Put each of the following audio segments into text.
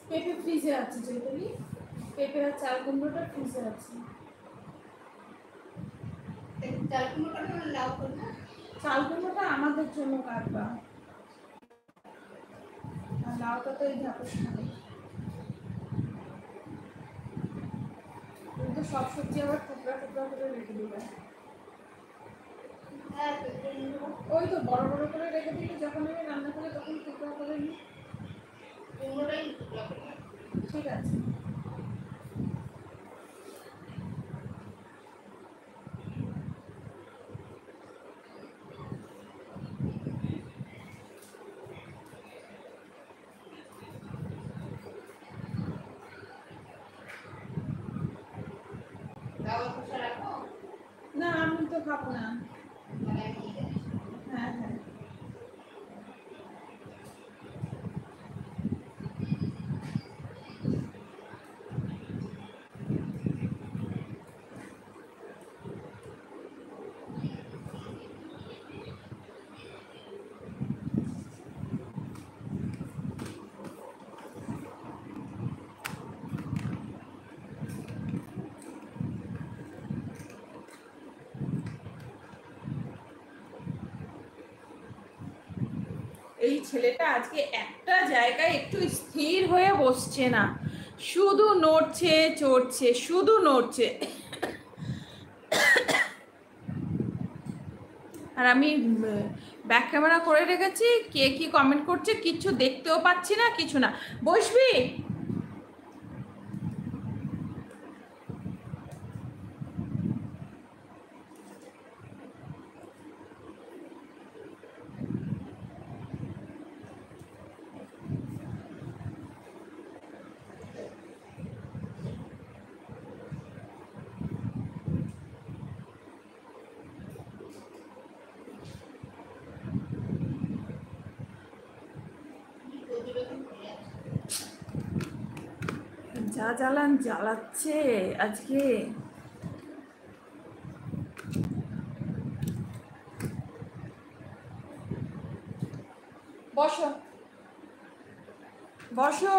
পেঁপে ফ্রিজে আছে, যেগুলি পেঁপে আর চাল কুমড়োটা ফ্রিজে আছে। চাল কুমড়োটা আমাদের জন্য কাটবা, আর লাউটা তো এই ঢাকার সাথে। কিন্তু সব সবজি আবার টুকরা টুকরা করে রেখে দিবে। ওই তো বড় বড় করে রেখে দিলে যখন আমি রান্না করি তখন টুকরা করে নিই। ঠিক আছে। না আমি তো খাবো না। হ্যাঁ হ্যাঁ। এই ছেলেটা আজকে একটা জায়গায় একটু স্থির হয়ে বসছে না, শুধু নড়ছে চড়ছে, শুধু নড়ছে। আর আমি ব্যাক ক্যামেরা করে রেখেছি, কে কি কমেন্ট করছে কিচ্ছু দেখতেও পাচ্ছি না, কিছু না। বসবি? যা জ্বালান জ্বালাচ্ছে আজকে। বসো বসো।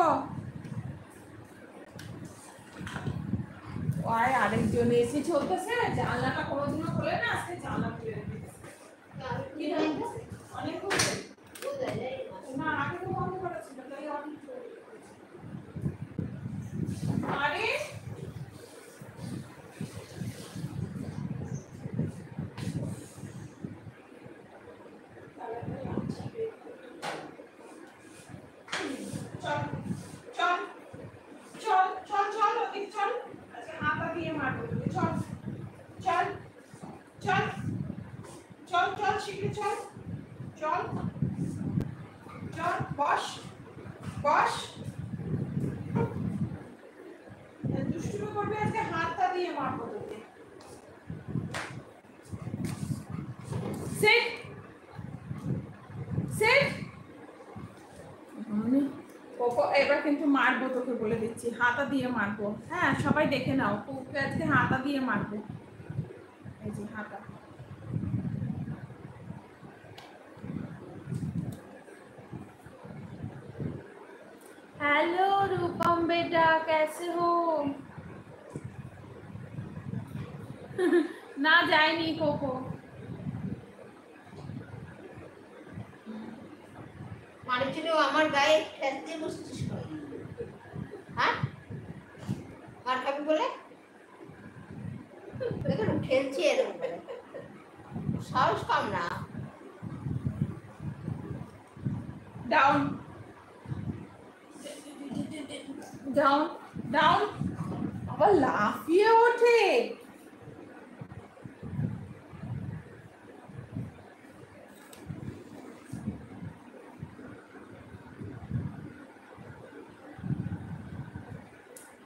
আর আরেকজন এসে চলতেছে, জানলাটা কোনোদিনও খোলে না, আজকে জানলা খুলে রেখেছে। অনেক না, আগে তো বন্ধ করা ছিল, তাই অনেক। আরে চল চল চল চল ওদিক চল, আজকে হাতা দিয়ে মারবো তোকে। চল চল চল চল চল শিখে চল চল চল। বস বস। দুষ্টুমি করবে, আজকে হাতটা দিয়ে মারবো তোকে। Seat seat. কোকো এবার কিন্তু মারবো তোকে, বলে দিচ্ছি, হাতা দিয়ে মারবো। হ্যাঁ সবাই দেখে নাও, কোকোকে আজকে হাতা দিয়ে মারবো। এই যে হাতা। हेलो रूपम बेटा, कैसे हो? ना जाएनी कोको। मारे चलो আমার গায়ে খেলতে বসছিস কই? হ্যাঁ মার খাবি বলে দেখো খেলছি এরকম বলে সাহস কম না। Down down down. আবার লাফিয়ে ওঠে।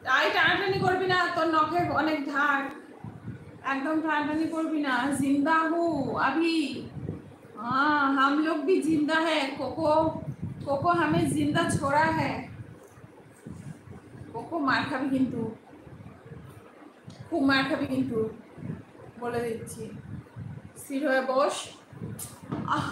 তাই টানাটানি করবি না, তোর নখে অনেক ধার। एकदम टानाटानी করবি না। जिंदा हूँ अभी, हाँ हम लोग भी जिंदा है। कोको कोको हमें जिंदा छोड़ा है। কোকো মার খাবি কিন্তু, খুব মার খাবি কিন্তু, বলে দিচ্ছি। স্থির হয়ে বস। আহ